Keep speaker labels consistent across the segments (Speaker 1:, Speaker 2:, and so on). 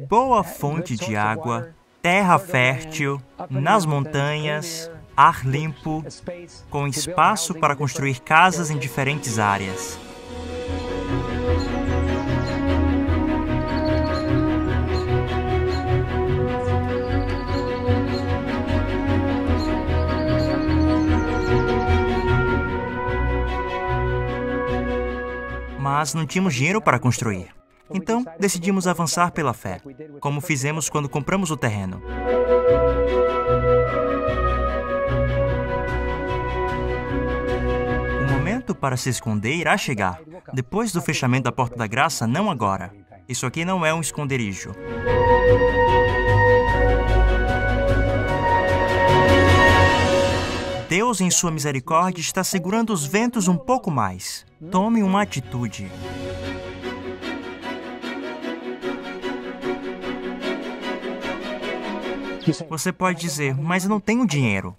Speaker 1: boa fonte de água, terra fértil, nas montanhas, ar limpo, com espaço para construir casas em diferentes áreas. Mas não tínhamos dinheiro para construir. Então, decidimos avançar pela fé, como fizemos quando compramos o terreno. O momento para se esconder irá chegar, depois do fechamento da Porta da Graça, não agora. Isso aqui não é um esconderijo. Deus, em sua misericórdia, está segurando os ventos um pouco mais. Tome uma atitude. Você pode dizer, mas eu não tenho dinheiro.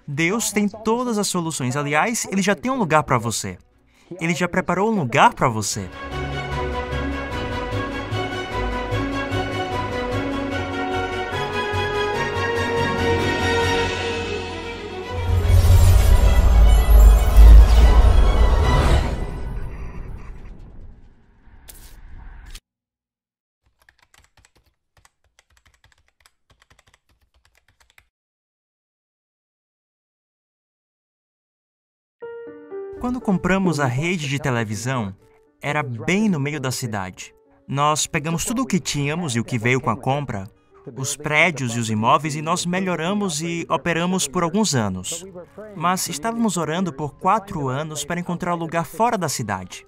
Speaker 1: Deus tem todas as soluções. Aliás, Ele já tem um lugar para você. Ele já preparou um lugar para você. Quando compramos a rede de televisão, era bem no meio da cidade. Nós pegamos tudo o que tínhamos e o que veio com a compra, os prédios e os imóveis, e nós melhoramos e operamos por alguns anos. Mas estávamos orando por 4 anos para encontrar um lugar fora da cidade.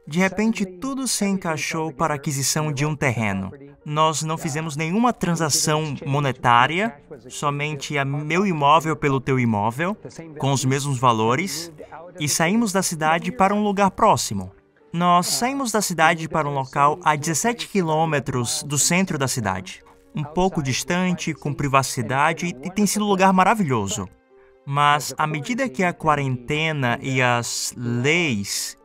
Speaker 1: De repente, tudo se encaixou para a aquisição de um terreno. Nós não fizemos nenhuma transação monetária, somente meu imóvel pelo teu imóvel, com os mesmos valores, e saímos da cidade para um lugar próximo. Nós saímos da cidade para um local a 17 quilômetros do centro da cidade. Um pouco distante, com privacidade, e tem sido um lugar maravilhoso. Mas, à medida que a quarentena e as leis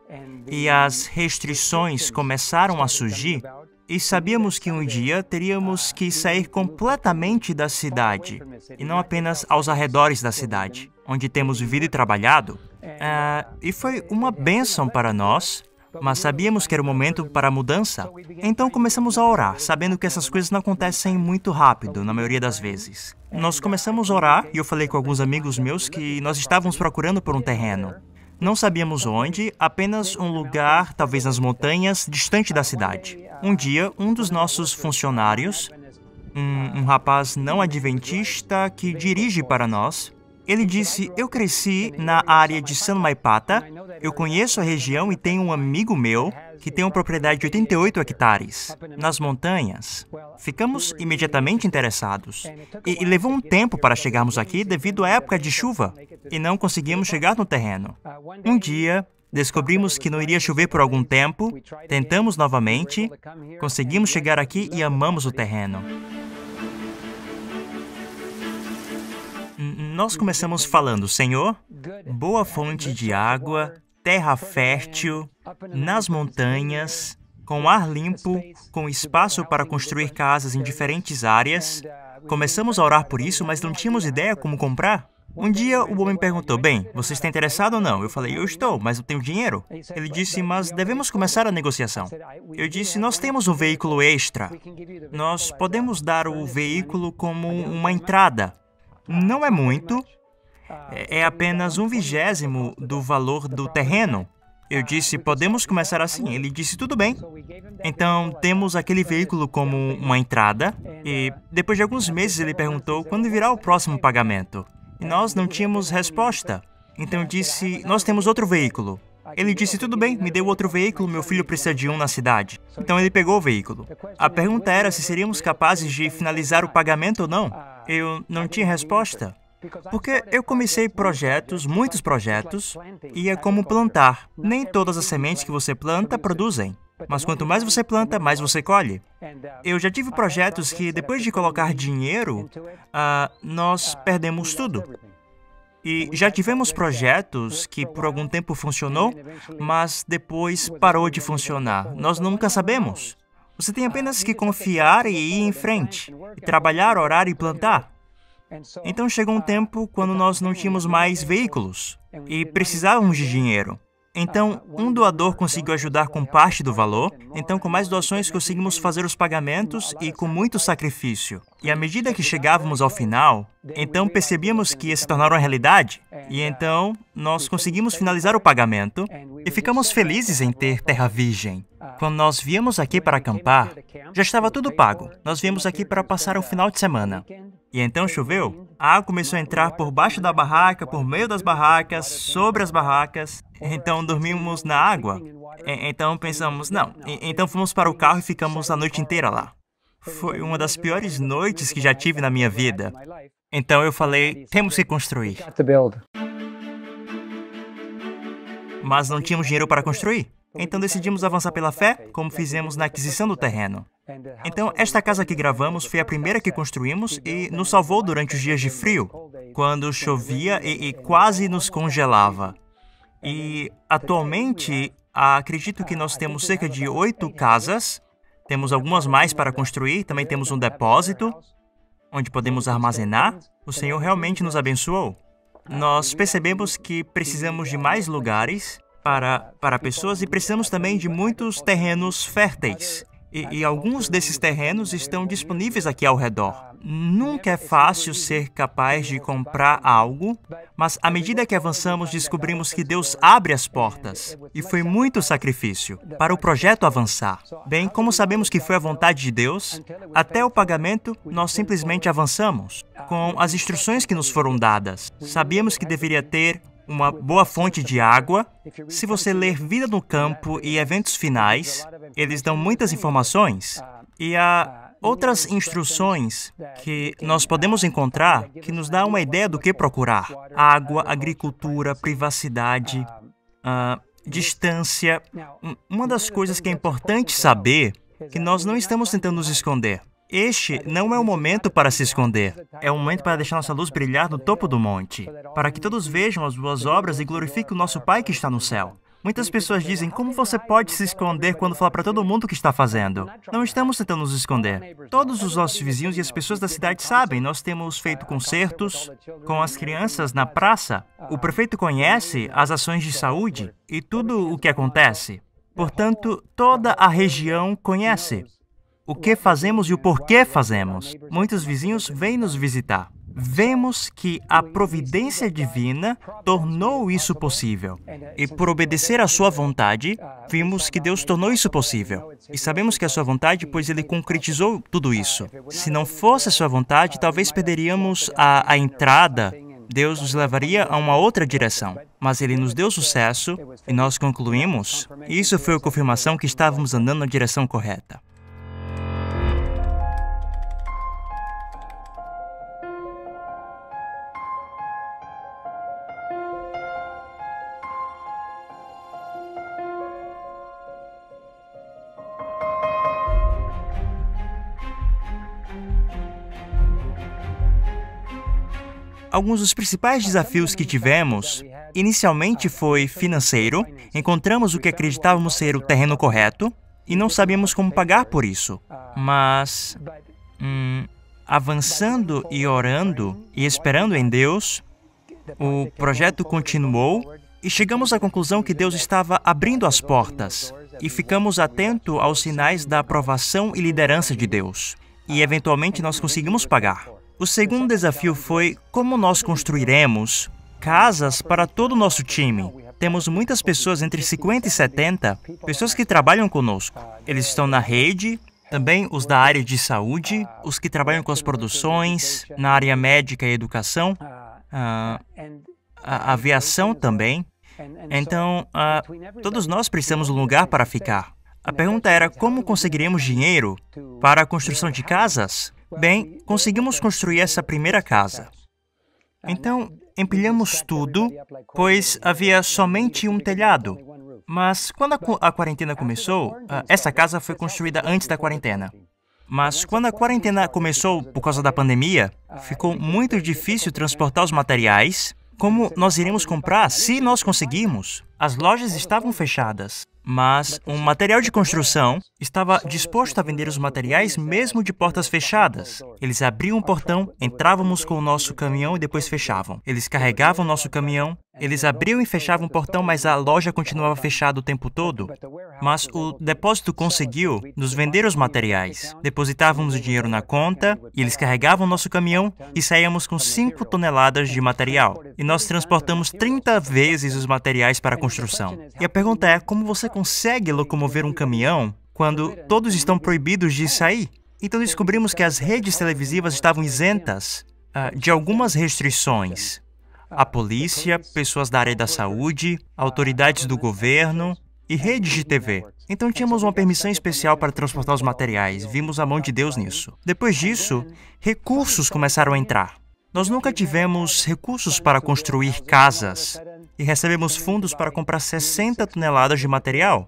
Speaker 1: e as restrições começaram a surgir, e sabíamos que um dia teríamos que sair completamente da cidade, e não apenas aos arredores da cidade, onde temos vivido e trabalhado. E foi uma bênção para nós, mas sabíamos que era o momento para a mudança. Então começamos a orar, sabendo que essas coisas não acontecem muito rápido, na maioria das vezes. Nós começamos a orar, e eu falei com alguns amigos meus que nós estávamos procurando por um terreno. Não sabíamos onde, apenas um lugar, talvez nas montanhas, distante da cidade. Um dia, um dos nossos funcionários, um rapaz não adventista que dirige para nós, ele disse, eu cresci na área de San Maipata, eu conheço a região e tenho um amigo meu que tem uma propriedade de 88 hectares, nas montanhas. Ficamos imediatamente interessados. E levou um tempo para chegarmos aqui devido à época de chuva, e não conseguimos chegar no terreno. Um dia, descobrimos que não iria chover por algum tempo, tentamos novamente, conseguimos chegar aqui e amamos o terreno. Nós começamos falando, Senhor, boa fonte de água, terra fértil, nas montanhas, com ar limpo, com espaço para construir casas em diferentes áreas. Começamos a orar por isso, mas não tínhamos ideia como comprar. Um dia o homem perguntou, bem, você está interessado ou não? Eu falei, eu estou, mas eu tenho dinheiro. Ele disse, mas devemos começar a negociação. Eu disse, nós temos um veículo extra. Nós podemos dar o veículo como uma entrada. Não é muito, é apenas 1/20 do valor do terreno. Eu disse, podemos começar assim. Ele disse, tudo bem. Então, temos aquele veículo como uma entrada, e depois de alguns meses ele perguntou quando virá o próximo pagamento. E nós não tínhamos resposta. Então eu disse, nós temos outro veículo. Ele disse, tudo bem, me dê outro veículo, meu filho precisa de um na cidade. Então ele pegou o veículo. A pergunta era se seríamos capazes de finalizar o pagamento ou não. Eu não tinha resposta. Porque eu comecei projetos, muitos projetos, e é como plantar. Nem todas as sementes que você planta produzem. Mas quanto mais você planta, mais você colhe. Eu já tive projetos que, depois de colocar dinheiro, nós perdemos tudo. E já tivemos projetos que por algum tempo funcionou, mas depois parou de funcionar. Nós nunca sabemos. Você tem apenas que confiar e ir em frente, e trabalhar, orar e plantar. Então chegou um tempo quando nós não tínhamos mais veículos e precisávamos de dinheiro. Então, um doador conseguiu ajudar com parte do valor, então com mais doações conseguimos fazer os pagamentos e com muito sacrifício. E à medida que chegávamos ao final, então percebíamos que ia se tornar uma realidade, e então nós conseguimos finalizar o pagamento e ficamos felizes em ter terra virgem. Quando nós viemos aqui para acampar, já estava tudo pago. Nós viemos aqui para passar um final de semana. E então choveu, a água começou a entrar por baixo da barraca, por meio das barracas, sobre as barracas. Então dormimos na água. Então pensamos, não. Então fomos para o carro e ficamos a noite inteira lá. Foi uma das piores noites que já tive na minha vida. Então eu falei, temos que construir. Mas não tínhamos dinheiro para construir. Então decidimos avançar pela fé, como fizemos na aquisição do terreno. Então, esta casa que gravamos foi a primeira que construímos e nos salvou durante os dias de frio, quando chovia e quase nos congelava. E, atualmente, acredito que nós temos cerca de 8 casas, temos algumas mais para construir, também temos um depósito, onde podemos armazenar. O Senhor realmente nos abençoou. Nós percebemos que precisamos de mais lugares para pessoas e precisamos também de muitos terrenos férteis. E alguns desses terrenos estão disponíveis aqui ao redor. Nunca é fácil ser capaz de comprar algo, mas à medida que avançamos, descobrimos que Deus abre as portas. E foi muito sacrifício para o projeto avançar. Bem, como sabemos que foi a vontade de Deus, até o pagamento, nós simplesmente avançamos, com as instruções que nos foram dadas. Sabíamos que deveria ter uma boa fonte de água. Se você ler Vida no Campo e Eventos Finais, eles dão muitas informações. E há outras instruções que nós podemos encontrar que nos dá uma ideia do que procurar. Água, agricultura, privacidade, distância. Uma das coisas que é importante saber é que nós não estamos tentando nos esconder. Este não é o momento para se esconder. É o momento para deixar nossa luz brilhar no topo do monte, para que todos vejam as boas obras e glorifiquem o nosso Pai que está no céu. Muitas pessoas dizem, como você pode se esconder quando fala para todo mundo o que está fazendo? Não estamos tentando nos esconder. Todos os nossos vizinhos e as pessoas da cidade sabem. Nós temos feito concertos com as crianças na praça. O prefeito conhece as ações de saúde e tudo o que acontece. Portanto, toda a região conhece o que fazemos e o porquê fazemos. Muitos vizinhos vêm nos visitar. Vemos que a providência divina tornou isso possível. E por obedecer à sua vontade, vimos que Deus tornou isso possível. E sabemos que é a sua vontade, pois Ele concretizou tudo isso. Se não fosse a sua vontade, talvez perderíamos a entrada. Deus nos levaria a uma outra direção. Mas Ele nos deu sucesso e nós concluímos. E isso foi a confirmação que estávamos andando na direção correta. Alguns dos principais desafios que tivemos, inicialmente foi financeiro. Encontramos o que acreditávamos ser o terreno correto e não sabíamos como pagar por isso. Mas, avançando e orando e esperando em Deus, o projeto continuou e chegamos à conclusão que Deus estava abrindo as portas e ficamos atentos aos sinais da aprovação e liderança de Deus. E, eventualmente, nós conseguimos pagar. O segundo desafio foi como nós construiremos casas para todo o nosso time. Temos muitas pessoas, entre 50 e 70, pessoas que trabalham conosco. Eles estão na rede, também os da área de saúde, os que trabalham com as produções, na área médica e educação, a aviação também. Então, todos nós precisamos de um lugar para ficar. A pergunta era como conseguiremos dinheiro para a construção de casas? Bem, conseguimos construir essa primeira casa. Então, empilhamos tudo, pois havia somente um telhado. Mas quando a quarentena começou, essa casa foi construída antes da quarentena. Mas quando a quarentena começou por causa da pandemia, ficou muito difícil transportar os materiais. Como nós iremos comprar se nós conseguirmos? As lojas estavam fechadas. Mas um material de construção estava disposto a vender os materiais mesmo de portas fechadas. Eles abriam o portão, entrávamos com o nosso caminhão e depois fechavam. Eles carregavam o nosso caminhão, eles abriam e fechavam o portão, mas a loja continuava fechada o tempo todo. Mas o depósito conseguiu nos vender os materiais. Depositávamos o dinheiro na conta, e eles carregavam o nosso caminhão e saíamos com 5 toneladas de material. E nós transportamos 30 vezes os materiais para a construção. E a pergunta é, como você consegue locomover um caminhão quando todos estão proibidos de sair? Então descobrimos que as redes televisivas estavam isentas de algumas restrições. A polícia, pessoas da área da saúde, autoridades do governo e redes de TV. Então tínhamos uma permissão especial para transportar os materiais. Vimos a mão de Deus nisso. Depois disso, recursos começaram a entrar. Nós nunca tivemos recursos para construir casas e recebemos fundos para comprar 60 toneladas de material.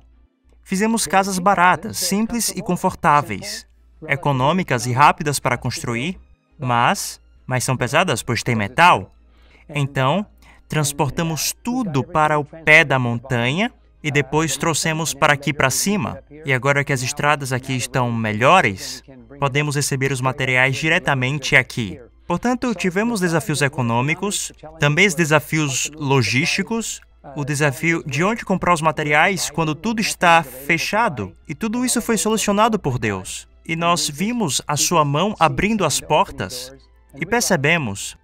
Speaker 1: Fizemos casas baratas, simples e confortáveis, econômicas e rápidas para construir, mas são pesadas, pois tem metal. Então, transportamos tudo para o pé da montanha e depois trouxemos para aqui para cima. E agora que as estradas aqui estão melhores, podemos receber os materiais diretamente aqui. Portanto, tivemos desafios econômicos, também desafios logísticos, o desafio de onde comprar os materiais quando tudo está fechado. E tudo isso foi solucionado por Deus. E nós vimos a sua mão abrindo as portas e percebemos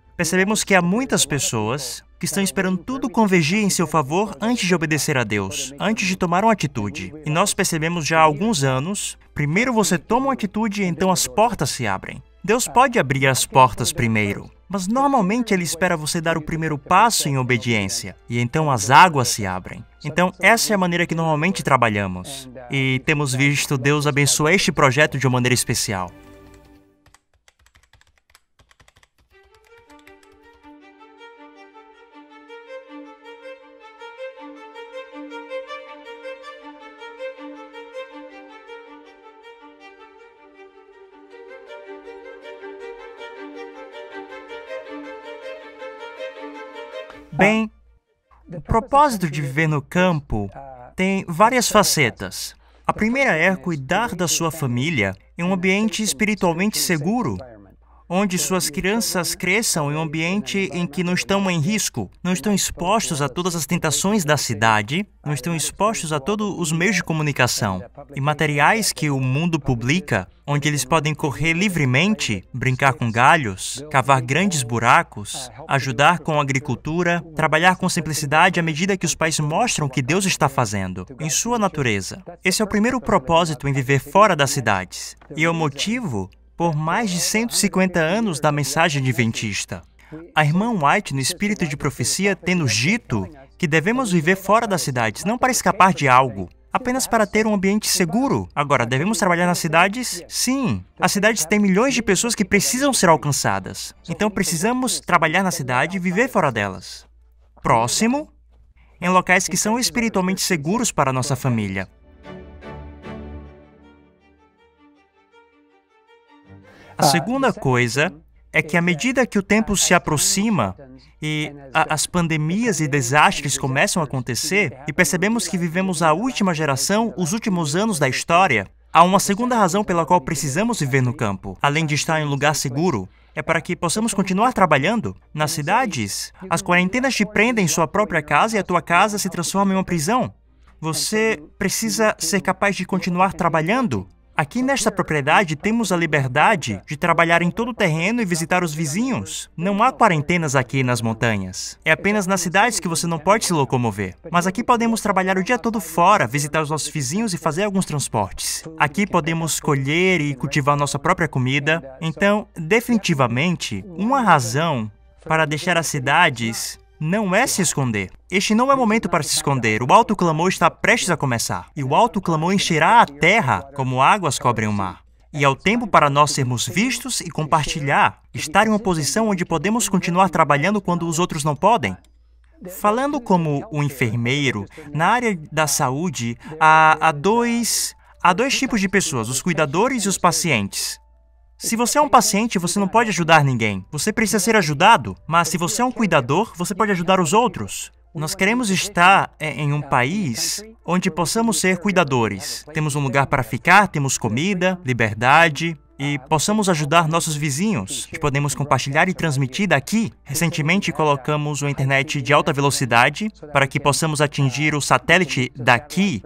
Speaker 1: que há muitas pessoas que estão esperando tudo convergir em seu favor antes de obedecer a Deus, antes de tomar uma atitude. E nós percebemos já há alguns anos, primeiro você toma uma atitude e então as portas se abrem. Deus pode abrir as portas primeiro, mas normalmente Ele espera você dar o primeiro passo em obediência, e então as águas se abrem. Então, essa é a maneira que normalmente trabalhamos, e temos visto Deus abençoar este projeto de uma maneira especial. Bem, o propósito de viver no campo tem várias facetas. A primeira é cuidar da sua família em um ambiente espiritualmente seguro, onde suas crianças cresçam em um ambiente em que não estão em risco, não estão expostos a todas as tentações da cidade, não estão expostos a todos os meios de comunicação e materiais que o mundo publica, onde eles podem correr livremente, brincar com galhos, cavar grandes buracos, ajudar com a agricultura, trabalhar com simplicidade à medida que os pais mostram o que Deus está fazendo, em sua natureza. Esse é o primeiro propósito em viver fora das cidades, e é o motivo por mais de 150 anos da mensagem adventista. A irmã White, no espírito de profecia, tem nos dito que devemos viver fora das cidades, não para escapar de algo, apenas para ter um ambiente seguro. Agora, devemos trabalhar nas cidades? Sim. As cidades têm milhões de pessoas que precisam ser alcançadas. Então, precisamos trabalhar na cidade e viver fora delas. Próximo, em locais que são espiritualmente seguros para a nossa família. A segunda coisa é que, à medida que o tempo se aproxima e as pandemias e desastres começam a acontecer, e percebemos que vivemos a última geração, os últimos anos da história, há uma segunda razão pela qual precisamos viver no campo, além de estar em um lugar seguro, é para que possamos continuar trabalhando. Nas cidades, as quarentenas te prendem em sua própria casa e a tua casa se transforma em uma prisão. Você precisa ser capaz de continuar trabalhando. Aqui nesta propriedade temos a liberdade de trabalhar em todo o terreno e visitar os vizinhos. Não há quarentenas aqui nas montanhas. É apenas nas cidades que você não pode se locomover. Mas aqui podemos trabalhar o dia todo fora, visitar os nossos vizinhos e fazer alguns transportes. Aqui podemos colher e cultivar nossa própria comida. Então, definitivamente, uma razão para deixar as cidades não é se esconder. Este não é momento para se esconder. O alto clamor está prestes a começar. E o alto clamor encherá a terra como águas cobrem o mar. E é o tempo para nós sermos vistos e compartilhar. Estar em uma posição onde podemos continuar trabalhando quando os outros não podem. Falando como um enfermeiro, na área da saúde, há dois tipos de pessoas, os cuidadores e os pacientes. Se você é um paciente, você não pode ajudar ninguém. Você precisa ser ajudado. Mas se você é um cuidador, você pode ajudar os outros. Nós queremos estar em um país onde possamos ser cuidadores. Temos um lugar para ficar, temos comida, liberdade e possamos ajudar nossos vizinhos. Podemos compartilhar e transmitir daqui. Recentemente colocamos uma internet de alta velocidade para que possamos atingir o satélite daqui,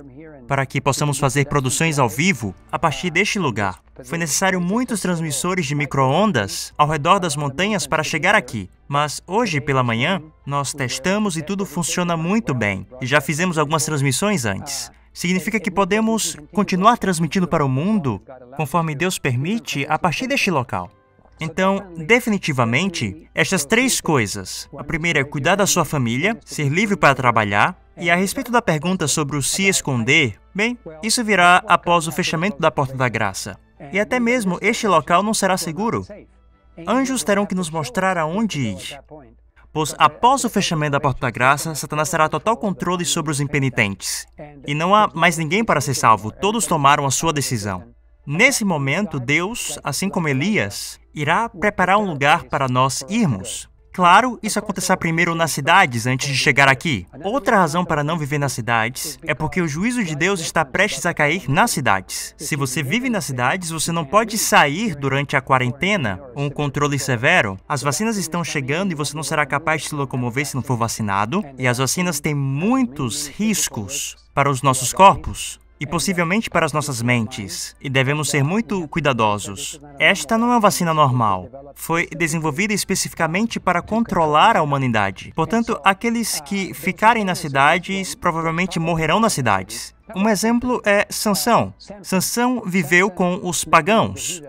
Speaker 1: para que possamos fazer produções ao vivo a partir deste lugar. Foi necessário muitos transmissores de micro-ondas ao redor das montanhas para chegar aqui. Mas hoje pela manhã, nós testamos e tudo funciona muito bem. E já fizemos algumas transmissões antes. Significa que podemos continuar transmitindo para o mundo, conforme Deus permite, a partir deste local. Então, definitivamente, estas 3 coisas. A primeira é cuidar da sua família, ser livre para trabalhar. E a respeito da pergunta sobre o se esconder, bem, isso virá após o fechamento da Porta da Graça. E até mesmo este local não será seguro. Anjos terão que nos mostrar aonde ir. Pois após o fechamento da Porta da Graça, Satanás terá total controle sobre os impenitentes. E não há mais ninguém para ser salvo, todos tomaram a sua decisão. Nesse momento, Deus, assim como Elias, irá preparar um lugar para nós irmos. Claro, isso acontecerá primeiro nas cidades antes de chegar aqui. Outra razão para não viver nas cidades é porque o juízo de Deus está prestes a cair nas cidades. Se você vive nas cidades, você não pode sair durante a quarentena ou um controle severo. As vacinas estão chegando e você não será capaz de se locomover se não for vacinado. E as vacinas têm muitos riscos para os nossos corpos. E possivelmente para as nossas mentes, e devemos ser muito cuidadosos. Esta não é uma vacina normal. Foi desenvolvida especificamente para controlar a humanidade. Portanto, aqueles que ficarem nas cidades provavelmente morrerão nas cidades. Um exemplo é Sansão. Sansão viveu com os pagãos.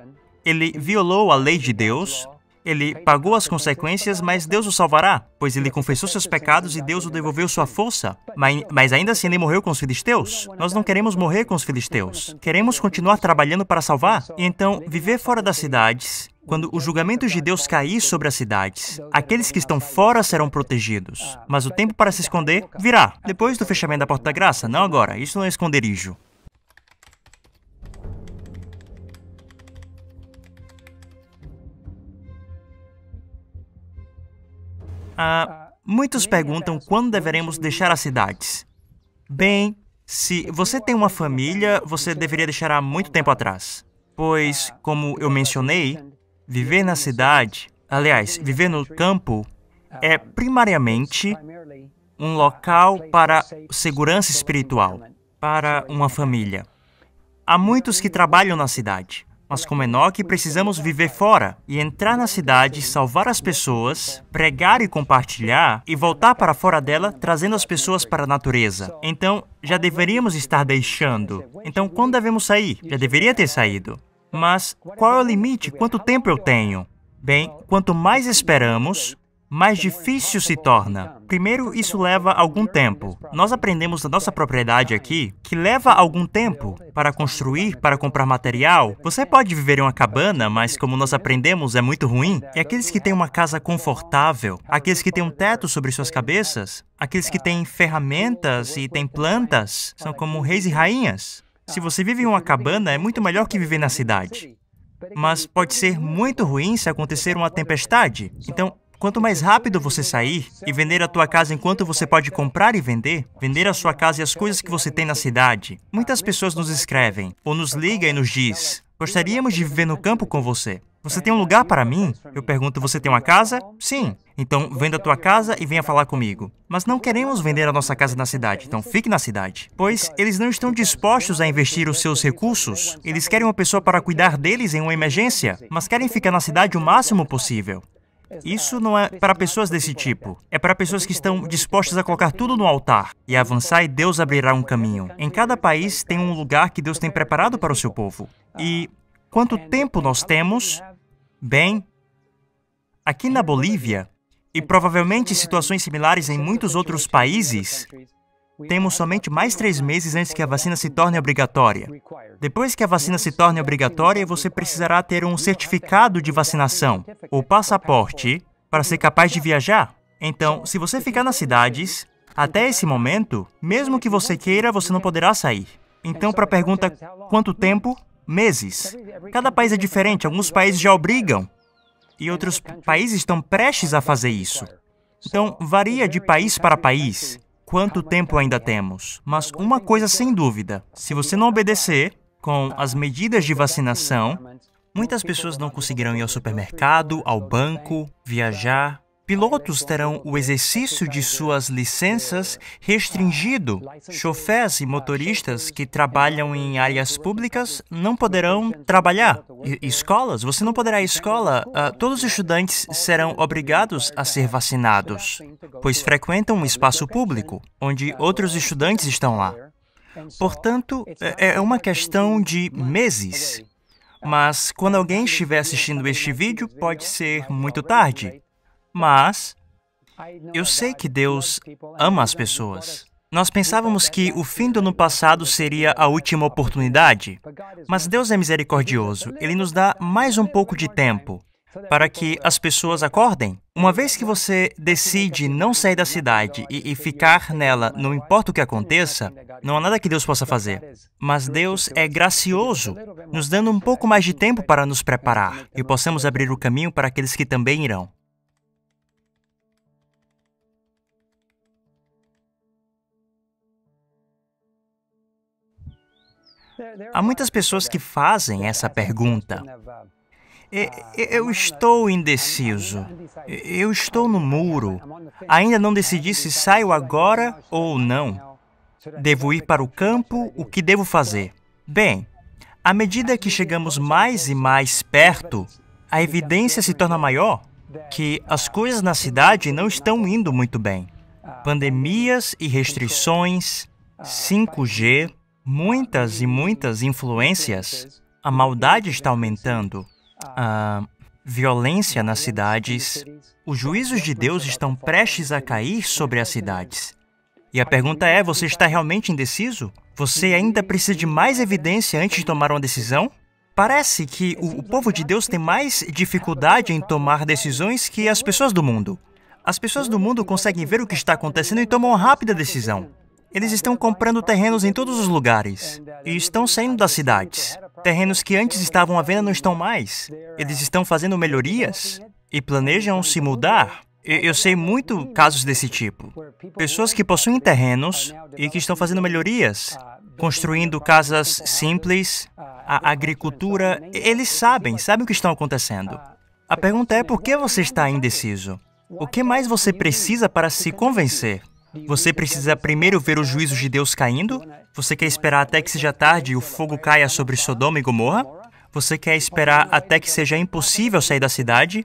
Speaker 1: Ele violou a lei de Deus. Ele pagou as consequências, mas Deus o salvará, pois ele confessou seus pecados e Deus o devolveu sua força. Mas ainda assim ele morreu com os filisteus. Nós não queremos morrer com os filisteus. Queremos continuar trabalhando para salvar. E então, viver fora das cidades, quando o julgamento de Deus cair sobre as cidades, aqueles que estão fora serão protegidos. Mas o tempo para se esconder virá, depois do fechamento da Porta da Graça, não agora. Isso não é esconderijo. Muitos perguntam quando deveremos deixar as cidades. Bem, se você tem uma família, você deveria deixar há muito tempo atrás. Pois, como eu mencionei, viver na cidade, aliás, viver no campo, é primariamente um local para segurança espiritual, para uma família. Há muitos que trabalham na cidade. Mas como Enoque, precisamos viver fora e entrar na cidade, salvar as pessoas, pregar e compartilhar e voltar para fora dela, trazendo as pessoas para a natureza. Então, já deveríamos estar deixando. Então, quando devemos sair? Já deveria ter saído. Mas qual é o limite? Quanto tempo eu tenho? Bem, quanto mais esperamos, mais difícil se torna. Primeiro, isso leva algum tempo. Nós aprendemos da nossa propriedade aqui que leva algum tempo para construir, para comprar material. Você pode viver em uma cabana, mas como nós aprendemos, é muito ruim. E aqueles que têm uma casa confortável, aqueles que têm um teto sobre suas cabeças, aqueles que têm ferramentas e têm plantas, são como reis e rainhas. Se você vive em uma cabana, é muito melhor que viver na cidade. Mas pode ser muito ruim se acontecer uma tempestade. Então, quanto mais rápido você sair e vender a tua casa enquanto você pode comprar e vender a sua casa e as coisas que você tem na cidade. Muitas pessoas nos escrevem ou nos ligam e nos diz: gostaríamos de viver no campo com você. Você tem um lugar para mim? Eu pergunto: você tem uma casa? Sim. Então, venda a tua casa e venha falar comigo. Mas não queremos vender a nossa casa na cidade, então fique na cidade. Pois eles não estão dispostos a investir os seus recursos. Eles querem uma pessoa para cuidar deles em uma emergência, mas querem ficar na cidade o máximo possível. Isso não é para pessoas desse tipo. É para pessoas que estão dispostas a colocar tudo no altar e avançar, e Deus abrirá um caminho. Em cada país tem um lugar que Deus tem preparado para o seu povo. E quanto tempo nós temos? Bem, aqui na Bolívia, e provavelmente situações similares em muitos outros países, temos somente mais 3 meses antes que a vacina se torne obrigatória. Depois que a vacina se torne obrigatória, você precisará ter um certificado de vacinação ou passaporte para ser capaz de viajar. Então, se você ficar nas cidades, até esse momento, mesmo que você queira, você não poderá sair. Então, para a pergunta, quanto tempo? Meses. Cada país é diferente. Alguns países já obrigam e outros países estão prestes a fazer isso. Então, varia de país para país quanto tempo ainda temos. Mas uma coisa sem dúvida, se você não obedecer com as medidas de vacinação, muitas pessoas não conseguirão ir ao supermercado, ao banco, viajar. Pilotos terão o exercício de suas licenças restringido. Chofés e motoristas que trabalham em áreas públicas não poderão trabalhar. Escolas, você não poderá ir à escola. Todos os estudantes serão obrigados a ser vacinados, pois frequentam um espaço público, onde outros estudantes estão lá. Portanto, é uma questão de meses. Mas, quando alguém estiver assistindo este vídeo, pode ser muito tarde. Mas eu sei que Deus ama as pessoas. Nós pensávamos que o fim do ano passado seria a última oportunidade, mas Deus é misericordioso. Ele nos dá mais um pouco de tempo para que as pessoas acordem. Uma vez que você decide não sair da cidade e ficar nela, não importa o que aconteça, não há nada que Deus possa fazer. Mas Deus é gracioso, nos dando um pouco mais de tempo para nos preparar e possamos abrir o caminho para aqueles que também irão. Há muitas pessoas que fazem essa pergunta. Eu estou indeciso. Eu estou no muro. Ainda não decidi se saio agora ou não. Devo ir para o campo? O que devo fazer? Bem, à medida que chegamos mais e mais perto, a evidência se torna maior que as coisas na cidade não estão indo muito bem. Pandemias e restrições, 5G, muitas e muitas influências. A maldade está aumentando. A violência nas cidades. Os juízos de Deus estão prestes a cair sobre as cidades. E a pergunta é, você está realmente indeciso? Você ainda precisa de mais evidência antes de tomar uma decisão? Parece que o povo de Deus tem mais dificuldade em tomar decisões que as pessoas do mundo. As pessoas do mundo conseguem ver o que está acontecendo e tomam uma rápida decisão. Eles estão comprando terrenos em todos os lugares e estão saindo das cidades. Terrenos que antes estavam à venda não estão mais. Eles estão fazendo melhorias e planejam se mudar. Eu sei muito casos desse tipo. Pessoas que possuem terrenos e que estão fazendo melhorias, construindo casas simples, a agricultura. Eles sabem o que está acontecendo. A pergunta é por que você está indeciso? O que mais você precisa para se convencer? Você precisa primeiro ver os juízos de Deus caindo? Você quer esperar até que seja tarde e o fogo caia sobre Sodoma e Gomorra? Você quer esperar até que seja impossível sair da cidade?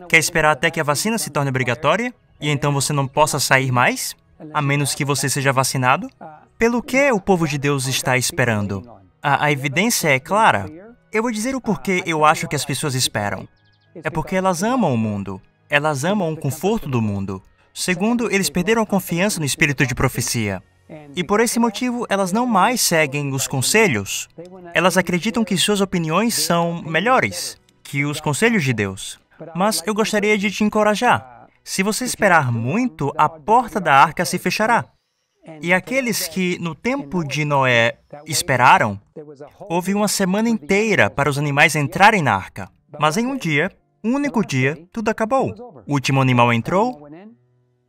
Speaker 1: Quer esperar até que a vacina se torne obrigatória? E então você não possa sair mais? A menos que você seja vacinado? Pelo que o povo de Deus está esperando? A evidência é clara. Eu vou dizer o porquê eu acho que as pessoas esperam. É porque elas amam o mundo. Elas amam o conforto do mundo. Segundo, eles perderam a confiança no espírito de profecia. E por esse motivo, elas não mais seguem os conselhos. Elas acreditam que suas opiniões são melhores que os conselhos de Deus. Mas eu gostaria de te encorajar. Se você esperar muito, a porta da arca se fechará. E aqueles que, no tempo de Noé, esperaram, houve uma semana inteira para os animais entrarem na arca. Mas em um único dia, tudo acabou. O último animal entrou,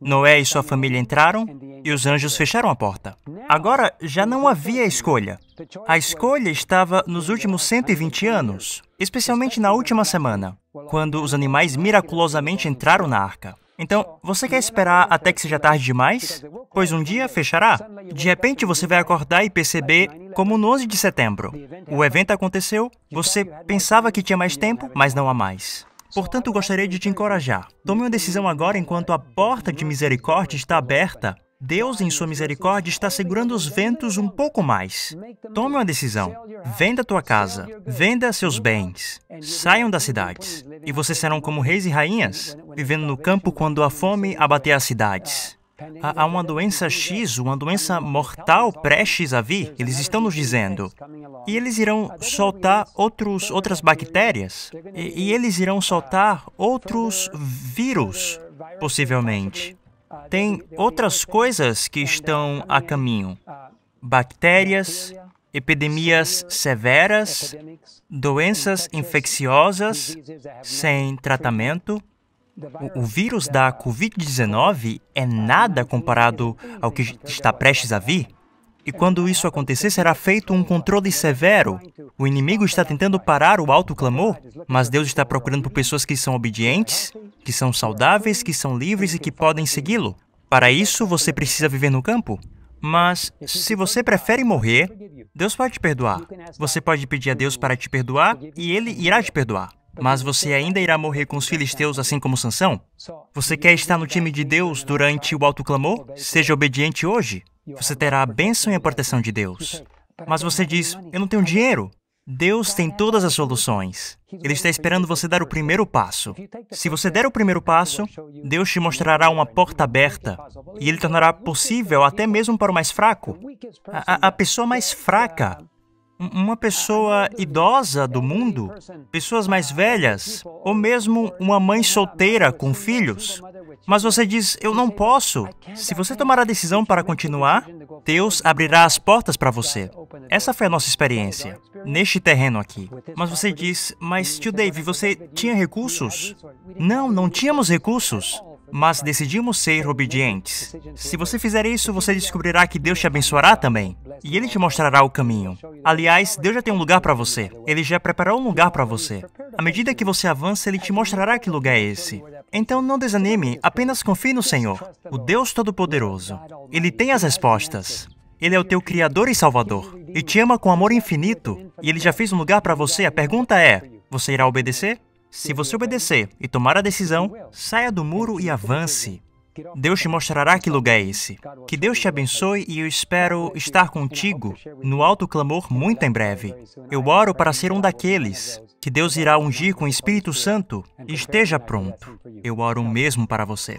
Speaker 1: Noé e sua família entraram e os anjos fecharam a porta. Agora, já não havia escolha. A escolha estava nos últimos 120 anos, especialmente na última semana, quando os animais miraculosamente entraram na arca. Então, você quer esperar até que seja tarde demais? Pois um dia fechará. De repente, você vai acordar e perceber, como no 11 de setembro. O evento aconteceu, você pensava que tinha mais tempo, mas não há mais. Portanto, gostaria de te encorajar. Tome uma decisão agora enquanto a porta de misericórdia está aberta. Deus, em sua misericórdia, está segurando os ventos um pouco mais. Tome uma decisão. Venda tua casa. Venda seus bens. Saiam das cidades. E vocês serão como reis e rainhas, vivendo no campo quando a fome abater as cidades. Há uma doença X, uma doença mortal prestes a vir, eles estão nos dizendo. E eles irão soltar outras bactérias. E eles irão soltar outros vírus, possivelmente. Tem outras coisas que estão a caminho. Bactérias, epidemias severas, doenças infecciosas sem tratamento. O vírus da Covid-19 é nada comparado ao que está prestes a vir. E quando isso acontecer, será feito um controle severo. O inimigo está tentando parar o alto clamor, mas Deus está procurando por pessoas que são obedientes, que são saudáveis, que são livres e que podem segui-lo. Para isso, você precisa viver no campo. Mas, se você prefere morrer, Deus pode te perdoar. Você pode pedir a Deus para te perdoar e Ele irá te perdoar. Mas você ainda irá morrer com os filisteus, assim como Sansão? Você quer estar no time de Deus durante o alto clamor? Seja obediente hoje. Você terá a bênção e a proteção de Deus. Mas você diz, eu não tenho dinheiro. Deus tem todas as soluções. Ele está esperando você dar o primeiro passo. Se você der o primeiro passo, Deus te mostrará uma porta aberta e Ele tornará possível até mesmo para o mais fraco. A pessoa mais fraca, uma pessoa idosa do mundo, pessoas mais velhas, ou mesmo uma mãe solteira com filhos. Mas você diz, eu não posso. Se você tomar a decisão para continuar, Deus abrirá as portas para você. Essa foi a nossa experiência, neste terreno aqui. Mas você diz, mas tio Dave, você tinha recursos? Não tínhamos recursos. Mas decidimos ser obedientes. Se você fizer isso, você descobrirá que Deus te abençoará também. E Ele te mostrará o caminho. Aliás, Deus já tem um lugar para você. Ele já preparou um lugar para você. À medida que você avança, Ele te mostrará que lugar é esse. Então não desanime, apenas confie no Senhor, o Deus Todo-Poderoso. Ele tem as respostas. Ele é o teu Criador e Salvador. E te ama com amor infinito. E Ele já fez um lugar para você. A pergunta é, você irá obedecer? Se você obedecer e tomar a decisão, saia do muro e avance. Deus te mostrará que lugar é esse. Que Deus te abençoe e eu espero estar contigo no alto clamor muito em breve. Eu oro para ser um daqueles que Deus irá ungir com o Espírito Santo e esteja pronto. Eu oro mesmo para você.